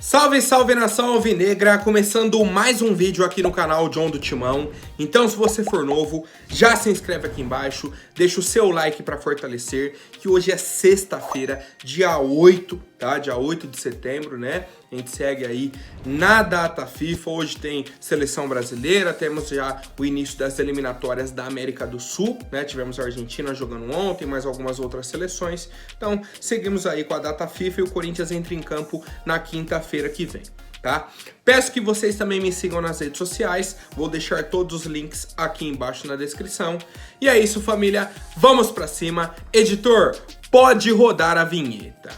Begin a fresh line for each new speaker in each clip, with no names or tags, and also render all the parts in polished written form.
Salve, salve nação alvinegra, começando mais um vídeo aqui no canal John do Timão. Então se você for novo, já se inscreve aqui embaixo, deixa o seu like para fortalecer, que hoje é sexta-feira, dia 8, tá? Dia 8 de setembro, né? A gente segue aí na data FIFA, hoje tem seleção brasileira, temos já o início das eliminatórias da América do Sul, né? Tivemos a Argentina jogando ontem, mais algumas outras seleções. Então seguimos aí com a data FIFA e o Corinthians entra em campo na quinta-feira que vem, tá? Peço que vocês também me sigam nas redes sociais, vou deixar todos os links aqui embaixo na descrição. E é isso, família, vamos pra cima. Editor, pode rodar a vinheta.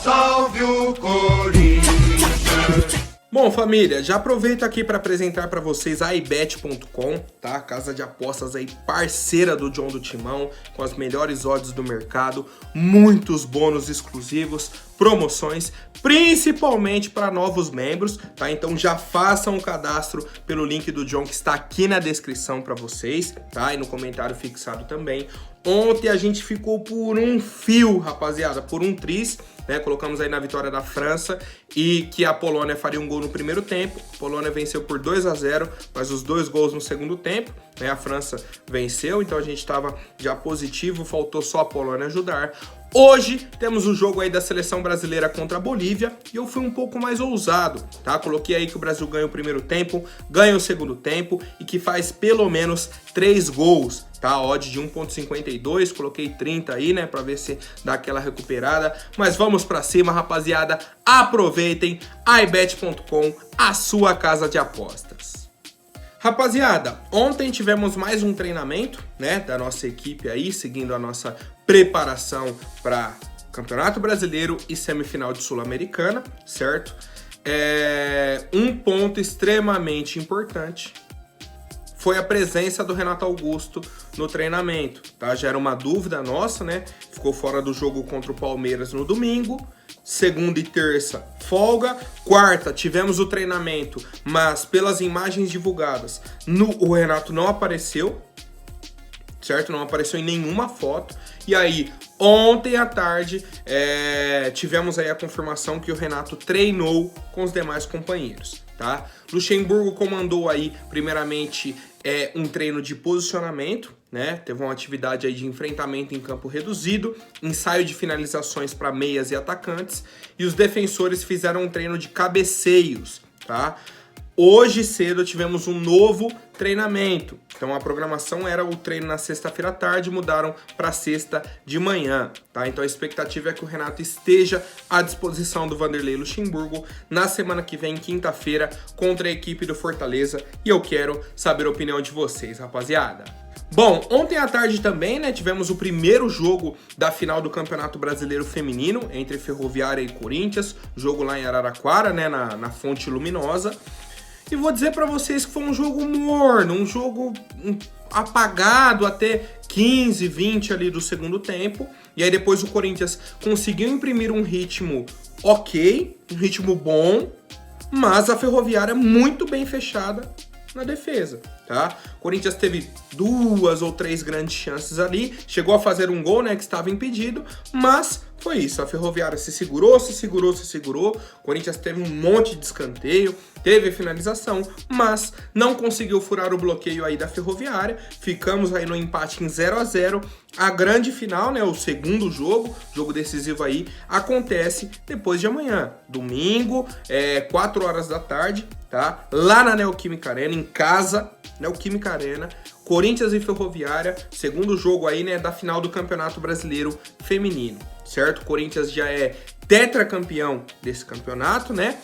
Salve o Corinthians!
Bom, família, já aproveito aqui para apresentar para vocês a iBet.com, tá? Casa de apostas aí, parceira do John do Timão, com as melhores odds do mercado, muitos bônus exclusivos, promoções, principalmente para novos membros, tá? Então já façam o cadastro pelo link do John que está aqui na descrição para vocês, tá? E no comentário fixado também. Ontem a gente ficou por um fio, rapaziada, por um tris, né? Colocamos aí na vitória da França e que a Polônia faria um gol no primeiro tempo. A Polônia venceu por 2-0, mas os dois gols no segundo tempo, né? A França venceu, então a gente estava já positivo, faltou só a Polônia ajudar. Hoje temos o jogo aí da seleção brasileira contra a Bolívia e eu fui um pouco mais ousado, tá? Coloquei aí que o Brasil ganha o primeiro tempo, ganha o segundo tempo e que faz pelo menos 3 gols, tá? Odd de 1.52, coloquei 30 aí, né? Pra ver se dá aquela recuperada. Mas vamos pra cima, rapaziada. Aproveitem iBet.com, a sua casa de apostas. Rapaziada, ontem tivemos mais um treinamento, né, da nossa equipe aí, seguindo a nossa preparação para Campeonato Brasileiro e semifinal de Sul-Americana, certo? Um ponto extremamente importante foi a presença do Renato Augusto no treinamento, tá? Já era uma dúvida nossa, né? Ficou fora do jogo contra o Palmeiras no domingo. Segunda e terça, folga. Quarta, tivemos o treinamento, mas pelas imagens divulgadas, o Renato não apareceu, certo? Não apareceu em nenhuma foto. E aí, ontem à tarde, tivemos aí a confirmação que o Renato treinou com os demais companheiros, tá? Luxemburgo comandou aí, primeiramente, um treino de posicionamento, né? Teve uma atividade aí de enfrentamento em campo reduzido, ensaio de finalizações para meias e atacantes, e os defensores fizeram um treino de cabeceios, tá? Hoje cedo tivemos um novo treinamento, então a programação era o treino na sexta-feira à tarde, mudaram para sexta de manhã, tá? Então a expectativa é que o Renato esteja à disposição do Vanderlei Luxemburgo na semana que vem, quinta-feira, contra a equipe do Fortaleza, e eu quero saber a opinião de vocês, rapaziada. Bom, ontem à tarde também, né, tivemos o primeiro jogo da final do Campeonato Brasileiro Feminino, entre Ferroviária e Corinthians, jogo lá em Araraquara, né, na Fonte Luminosa. E vou dizer pra vocês que foi um jogo morno, um jogo apagado até 15, 20 ali do segundo tempo. E aí depois o Corinthians conseguiu imprimir um ritmo ok, um ritmo bom, mas a Ferroviária muito bem fechada na defesa, tá? O Corinthians teve 2 ou 3 grandes chances ali, chegou a fazer um gol, né, que estava impedido, mas foi isso, a Ferroviária se segurou. O Corinthians teve um monte de escanteio, teve finalização, mas não conseguiu furar o bloqueio aí da Ferroviária. Ficamos aí no empate em 0-0. A grande final, né, o segundo jogo decisivo aí, acontece depois de amanhã, domingo, 4 horas da tarde, tá? Lá na Neoquímica Arena, em casa, Neoquímica Arena, Corinthians e Ferroviária, segundo jogo aí, né, da final do Campeonato Brasileiro Feminino, certo? O Corinthians já é tetracampeão desse campeonato, né?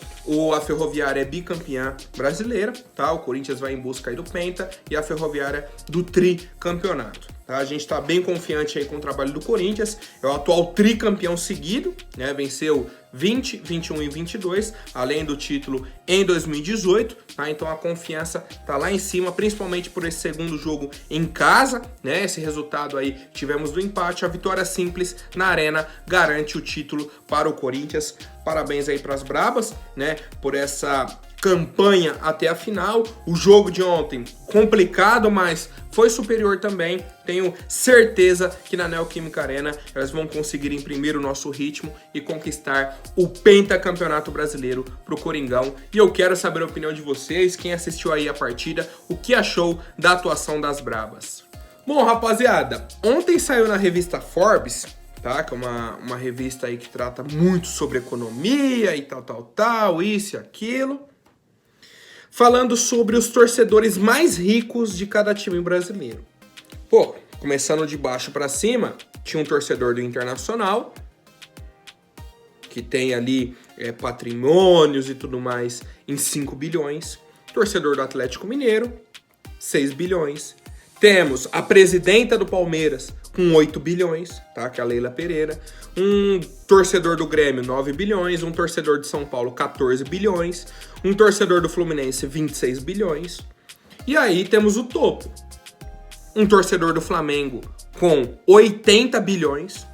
A Ferroviária é bicampeã brasileira, tá? O Corinthians vai em busca aí do penta e a Ferroviária do tricampeonato, tá? A gente tá bem confiante aí com o trabalho do Corinthians, é o atual tricampeão seguido, né? Venceu 20, 21 e 22, além do título em 2018, tá? Então a confiança tá lá em cima, principalmente por esse segundo jogo em casa, né? Esse resultado aí tivemos do empate, a vitória simples na Arena garante o título para o Corinthians. Parabéns aí para as brabas, né? Por essa campanha até a final. O jogo de ontem, complicado, mas foi superior também. Tenho certeza que na Neoquímica Arena elas vão conseguir imprimir o nosso ritmo e conquistar o pentacampeonato brasileiro pro Coringão. E eu quero saber a opinião de vocês, quem assistiu aí a partida, o que achou da atuação das Brabas. Bom, rapaziada, ontem saiu na revista Forbes, tá? Que é uma revista aí que trata muito sobre economia e tal, isso e aquilo. Falando sobre os torcedores mais ricos de cada time brasileiro. Pô, começando de baixo pra cima, tinha um torcedor do Internacional, que tem ali patrimônios e tudo mais em 5 bilhões. Torcedor do Atlético Mineiro, 6 bilhões. Temos a presidenta do Palmeiras com 8 bilhões, tá? Que é a Leila Pereira. Um torcedor do Grêmio, 9 bilhões. Um torcedor de São Paulo, 14 bilhões. Um torcedor do Fluminense, 26 bilhões. E aí temos o topo. Um torcedor do Flamengo com 80 bilhões.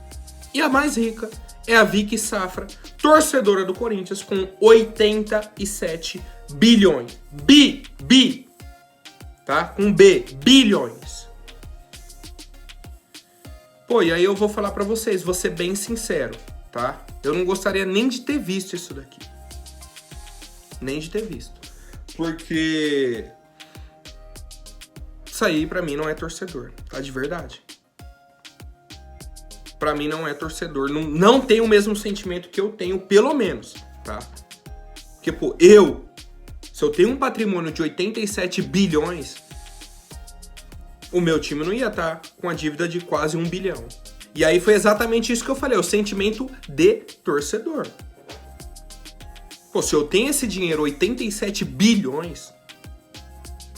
E a mais rica é a Vicky Safra, torcedora do Corinthians, com 87 bilhões. Tá? Com B, bilhões. Pô, e aí eu vou falar pra vocês, vou ser bem sincero, tá? Eu não gostaria nem de ter visto isso daqui. Nem de ter visto. Porque isso aí pra mim não é torcedor, tá? De verdade. Pra mim não é torcedor. Não tem o mesmo sentimento que eu tenho, pelo menos, tá? Porque, pô, se eu tenho um patrimônio de 87 bilhões, o meu time não ia estar com a dívida de quase 1 bilhão. E aí foi exatamente isso que eu falei, o sentimento de torcedor. Pô, se eu tenho esse dinheiro, 87 bilhões,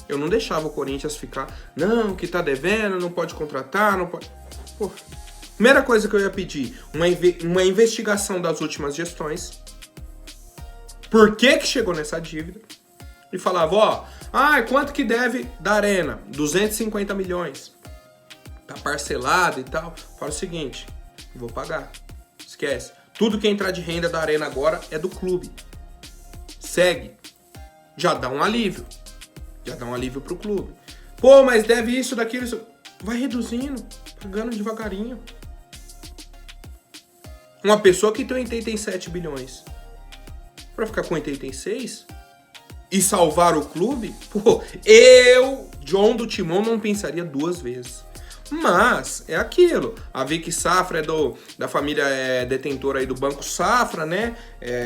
eu não deixava o Corinthians ficar, não, que tá devendo, não pode contratar, não pode... Pô, primeira coisa que eu ia pedir, uma investigação das últimas gestões. Por que chegou nessa dívida? E falava, ó, quanto que deve da Arena? 250 milhões. Tá parcelado e tal. Fala o seguinte, vou pagar. Esquece. Tudo que entrar de renda da Arena agora é do clube. Segue. Já dá um alívio. Já dá um alívio pro clube. Pô, mas deve isso, daquilo, isso. Vai reduzindo, pagando devagarinho. Uma pessoa que tem 87 bilhões pra ficar com 86... e salvar o clube, pô, eu, John do Timão, não pensaria 2 vezes. Mas, é aquilo, a Vicky Safra é da família detentora aí do Banco Safra, né?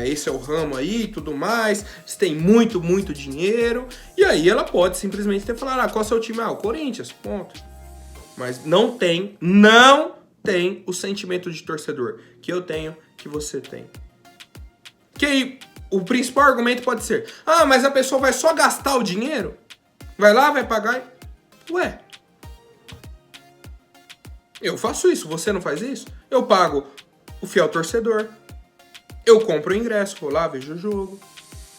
Esse é o ramo aí e tudo mais, eles têm muito, muito dinheiro, e aí ela pode simplesmente ter falado, qual é o seu time? O Corinthians, ponto. Mas não tem o sentimento de torcedor que eu tenho, que você tem. Que aí... o principal argumento pode ser, mas a pessoa vai só gastar o dinheiro? Vai lá, vai pagar? Ué, eu faço isso, você não faz isso? Eu pago o fiel torcedor, eu compro o ingresso, vou lá, vejo o jogo,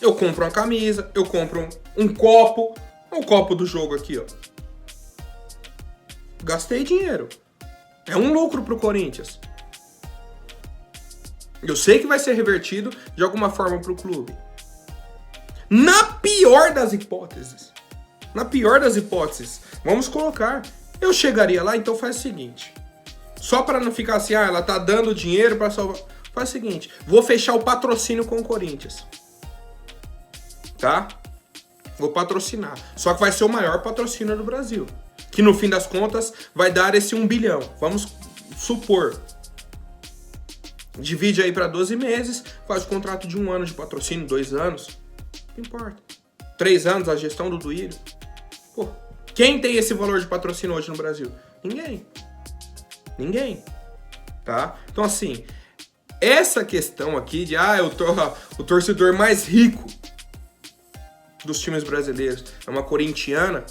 eu compro uma camisa, eu compro um copo do jogo aqui, ó. Gastei dinheiro. É um lucro pro Corinthians. Eu sei que vai ser revertido de alguma forma pro clube. Na pior das hipóteses, vamos colocar, eu chegaria lá, então faz o seguinte, só para não ficar assim, ela tá dando dinheiro para salvar, faz o seguinte, vou fechar o patrocínio com o Corinthians, tá? Vou patrocinar, só que vai ser o maior patrocínio do Brasil, que no fim das contas vai dar esse 1 bilhão, vamos supor. Divide aí para 12 meses, faz o contrato de 1 ano de patrocínio, 2 anos, não importa. 3 anos, a gestão do Duílio. Pô, quem tem esse valor de patrocínio hoje no Brasil? Ninguém. Tá? Então assim, essa questão aqui de, o torcedor mais rico dos times brasileiros é uma corintiana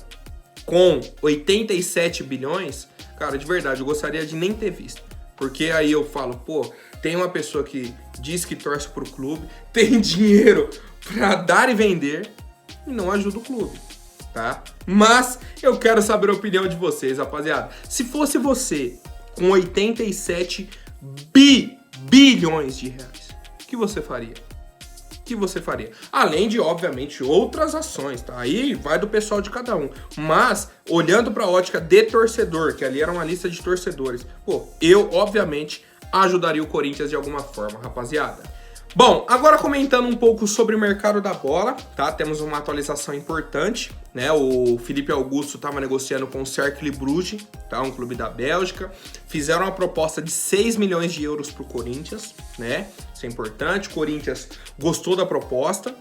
com 87 bilhões, cara, de verdade, eu gostaria de nem ter visto. Porque aí eu falo, pô, tem uma pessoa que diz que torce pro clube, tem dinheiro pra dar e vender e não ajuda o clube, tá? Mas eu quero saber a opinião de vocês, rapaziada. Se fosse você com 87 bilhões de reais, o que você faria? que você faria? Além de, obviamente, outras ações, tá? Aí vai do pessoal de cada um. Mas, olhando para a ótica de torcedor, que ali era uma lista de torcedores, pô, eu, obviamente, ajudaria o Corinthians de alguma forma, rapaziada. Bom, agora comentando um pouco sobre o mercado da bola, tá? Temos uma atualização importante, né? O Felipe Augusto estava negociando com o Cercle Bruges, tá? Um clube da Bélgica. Fizeram uma proposta de 6 milhões de euros pro Corinthians, né? Isso é importante. O Corinthians gostou da proposta,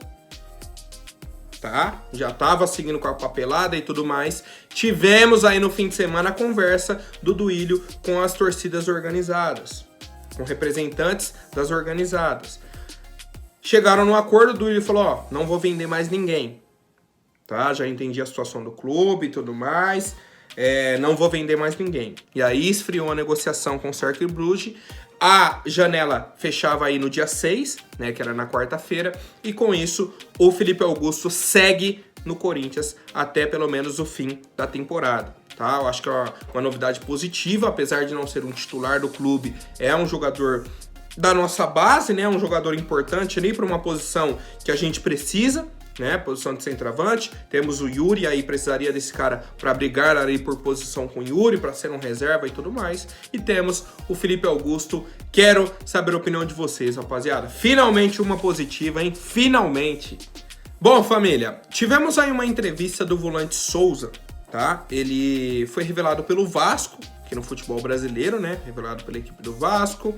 tá? Já estava seguindo com a papelada e tudo mais. Tivemos aí no fim de semana a conversa do Duílio com as torcidas organizadas, com representantes das organizadas. Chegaram no acordo, o Duílio falou, ó, não vou vender mais ninguém, tá? Já entendi a situação do clube e tudo mais, não vou vender mais ninguém. E aí esfriou a negociação com o Cercle Bruges, a janela fechava aí no dia 6, né, que era na quarta-feira, e com isso o Felipe Augusto segue no Corinthians até pelo menos o fim da temporada. Tá? Eu acho que é uma novidade positiva, apesar de não ser um titular do clube, é um jogador da nossa base, né? Um jogador importante ali para uma posição que a gente precisa, né? Posição de centroavante. Temos o Yuri, aí precisaria desse cara para brigar ali por posição com o Yuri, para ser um reserva e tudo mais. E temos o Felipe Augusto. Quero saber a opinião de vocês, rapaziada. Finalmente uma positiva, hein? Finalmente! Bom, família, tivemos aí uma entrevista do volante Souza, tá? Ele foi revelado pelo Vasco, aqui no futebol brasileiro, né? Revelado pela equipe do Vasco.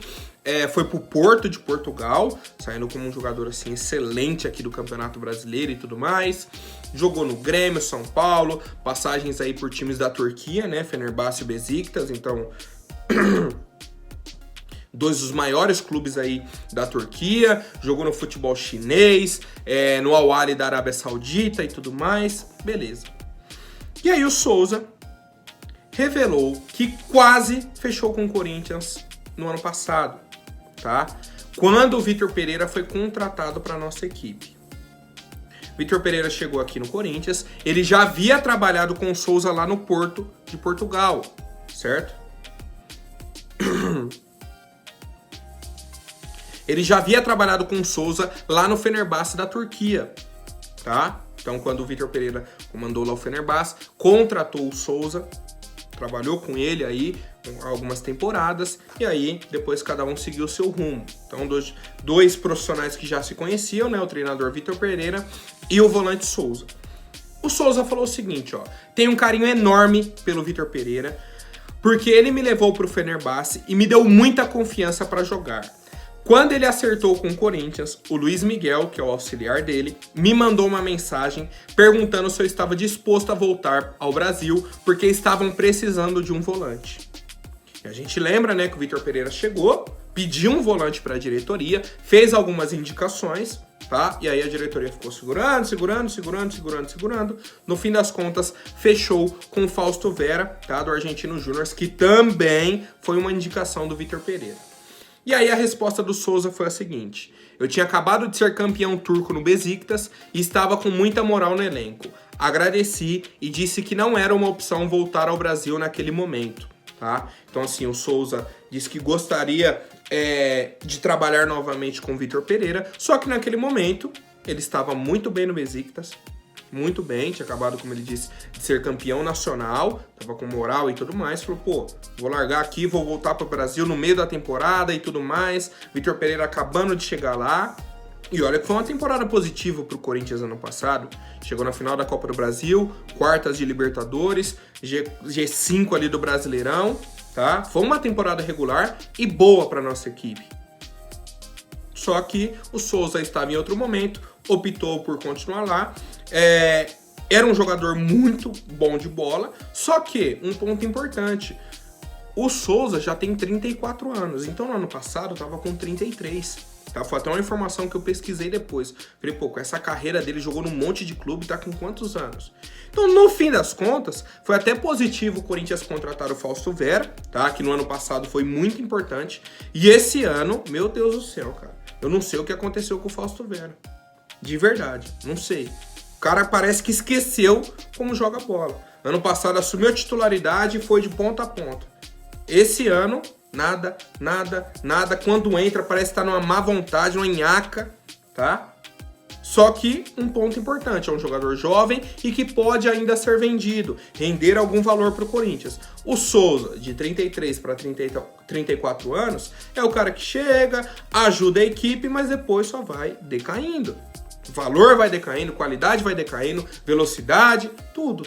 Foi pro Porto de Portugal, saindo como um jogador assim excelente aqui do Campeonato Brasileiro e tudo mais. Jogou no Grêmio, São Paulo, passagens aí por times da Turquia, né? Fenerbahçe e Besiktas, então dois dos maiores clubes aí da Turquia. Jogou no futebol chinês, no Al Ahly da Arábia Saudita e tudo mais. Beleza. E aí o Souza revelou que quase fechou com o Corinthians no ano passado, tá? Quando o Vitor Pereira foi contratado para nossa equipe. Vitor Pereira chegou aqui no Corinthians, ele já havia trabalhado com o Souza lá no Porto de Portugal, certo? Ele já havia trabalhado com o Souza lá no Fenerbahçe da Turquia, tá? Então, quando o Vitor Pereira comandou lá o Fenerbahçe, contratou o Souza, trabalhou com ele aí algumas temporadas, e aí depois cada um seguiu o seu rumo. Então, dois profissionais que já se conheciam, né? O treinador Vitor Pereira e o volante Souza. O Souza falou o seguinte, ó: tem um carinho enorme pelo Vitor Pereira, porque ele me levou pro Fenerbahçe e me deu muita confiança para jogar. Quando ele acertou com o Corinthians, o Luiz Miguel, que é o auxiliar dele, me mandou uma mensagem perguntando se eu estava disposto a voltar ao Brasil, porque estavam precisando de um volante. E a gente lembra, né, que o Vitor Pereira chegou, pediu um volante para a diretoria, fez algumas indicações, tá? E aí a diretoria ficou segurando. No fim das contas, fechou com o Fausto Vera, tá? Do Argentino Júnior, que também foi uma indicação do Vitor Pereira. E aí a resposta do Souza foi a seguinte: eu tinha acabado de ser campeão turco no Besiktas e estava com muita moral no elenco. Agradeci e disse que não era uma opção voltar ao Brasil naquele momento, tá? Então assim, o Souza disse que gostaria de trabalhar novamente com o Vitor Pereira, só que naquele momento ele estava muito bem no Besiktas, muito bem, tinha acabado, como ele disse, de ser campeão nacional, tava com moral e tudo mais, falou, pô, vou largar aqui, vou voltar pro Brasil no meio da temporada e tudo mais. Vitor Pereira acabando de chegar lá, e olha que foi uma temporada positiva pro Corinthians ano passado, chegou na final da Copa do Brasil, quartas de Libertadores, G5 ali do Brasileirão, tá? Foi uma temporada regular e boa pra nossa equipe. Só que o Souza estava em outro momento, optou por continuar lá. Era um jogador muito bom de bola, só que, um ponto importante, o Souza já tem 34 anos, então no ano passado estava com 33, tá? Foi até uma informação que eu pesquisei depois. Falei, pô, com essa carreira dele, jogou num monte de clube, tá com quantos anos? Então, no fim das contas, foi até positivo o Corinthians contratar o Fausto Vera, tá? Que no ano passado foi muito importante, e esse ano, meu Deus do céu, cara, eu não sei o que aconteceu com o Fausto Vera. De verdade, não sei. O cara parece que esqueceu como joga bola. Ano passado assumiu a titularidade e foi de ponta a ponta. Esse ano, nada. Quando entra, parece estar numa má vontade, uma nhaca, tá? Só que um ponto importante, é um jogador jovem e que pode ainda ser vendido, render algum valor para o Corinthians. O Souza, de 33 para 34 anos, é o cara que chega, ajuda a equipe, mas depois só vai decaindo. O valor vai decaindo, qualidade vai decaindo, velocidade, tudo.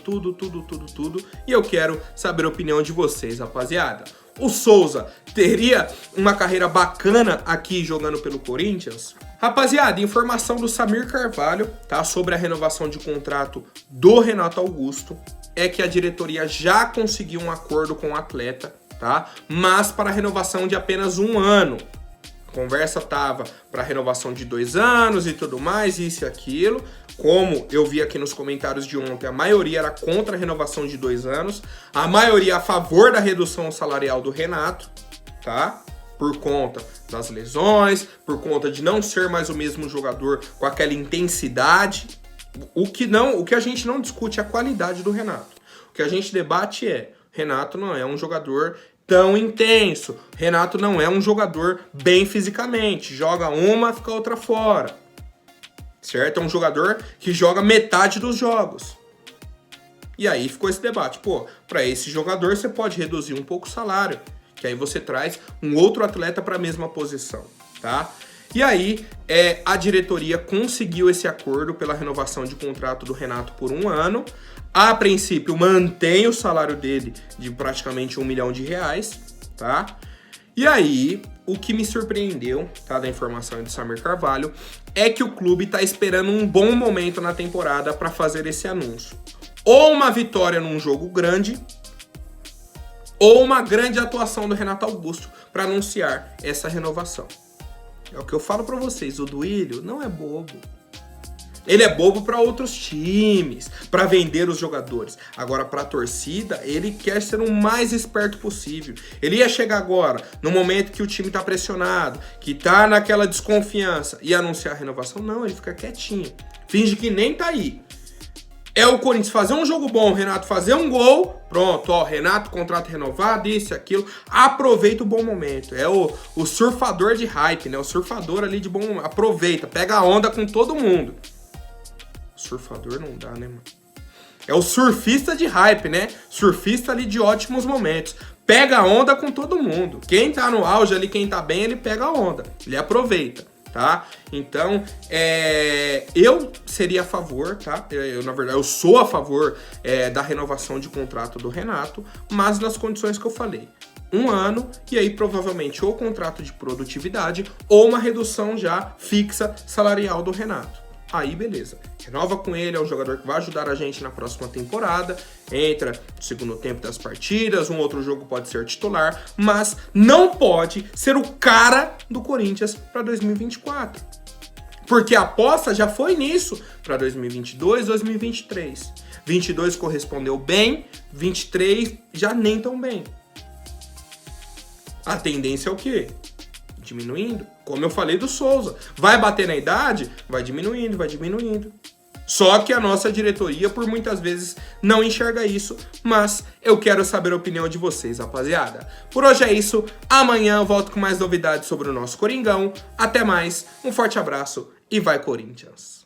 E eu quero saber a opinião de vocês, rapaziada. O Souza teria uma carreira bacana aqui jogando pelo Corinthians? Rapaziada, informação do Samir Carvalho, tá? Sobre a renovação de contrato do Renato Augusto. É que a diretoria já conseguiu um acordo com o atleta, tá? Mas para a renovação de apenas 1 ano. A conversa tava para renovação de 2 anos e tudo mais, isso e aquilo. Como eu vi aqui nos comentários de ontem, a maioria era contra a renovação de 2 anos. A maioria a favor da redução salarial do Renato, tá? Por conta das lesões, por conta de não ser mais o mesmo jogador com aquela intensidade. O que a gente não discute é a qualidade do Renato. O que a gente debate é, Renato não é um jogador tão intenso. Renato não é um jogador bem fisicamente. Joga uma, fica outra fora. Certo? É um jogador que joga metade dos jogos. E aí ficou esse debate. Pô, para esse jogador você pode reduzir um pouco o salário. Que aí você traz um outro atleta para a mesma posição, tá? E aí a diretoria conseguiu esse acordo pela renovação de contrato do Renato por 1 ano. A princípio mantém o salário dele de praticamente R$1 milhão, tá? E aí, o que me surpreendeu, tá, da informação do Samir Carvalho, é que o clube tá esperando um bom momento na temporada para fazer esse anúncio. Ou uma vitória num jogo grande, ou uma grande atuação do Renato Augusto para anunciar essa renovação. É o que eu falo para vocês, o Duílio não é bobo. Ele é bobo para outros times, para vender os jogadores. Agora, para a torcida, ele quer ser o mais esperto possível. Ele ia chegar agora, no momento que o time tá pressionado, que tá naquela desconfiança, e anunciar a renovação? Não, ele fica quietinho. Finge que nem tá aí. É o Corinthians fazer um jogo bom, o Renato fazer um gol, pronto, ó, Renato, contrato renovado, isso e aquilo, aproveita o bom momento. É o surfador de hype, né? O surfador ali de bom momento. Aproveita, pega a onda com todo mundo. Surfador não dá, né, mano? É o surfista de hype, né? Surfista ali de ótimos momentos. Pega a onda com todo mundo. Quem tá no auge ali, quem tá bem, ele pega a onda. Ele aproveita, tá? Então, eu seria a favor, tá? Na verdade, eu sou a favor da renovação de contrato do Renato, mas nas condições que eu falei. 1 ano, e aí provavelmente ou contrato de produtividade ou uma redução já fixa salarial do Renato. Aí beleza, renova com ele, é um jogador que vai ajudar a gente na próxima temporada, entra no segundo tempo das partidas, um outro jogo pode ser titular, mas não pode ser o cara do Corinthians para 2024. Porque a aposta já foi nisso para 2022, 2023. 22 correspondeu bem, 23 já nem tão bem. A tendência é o quê? Diminuindo. Como eu falei do Souza. Vai bater na idade? Vai diminuindo, vai diminuindo. Só que a nossa diretoria, por muitas vezes, não enxerga isso. Mas eu quero saber a opinião de vocês, rapaziada. Por hoje é isso. Amanhã eu volto com mais novidades sobre o nosso Coringão. Até mais. Um forte abraço e vai Corinthians.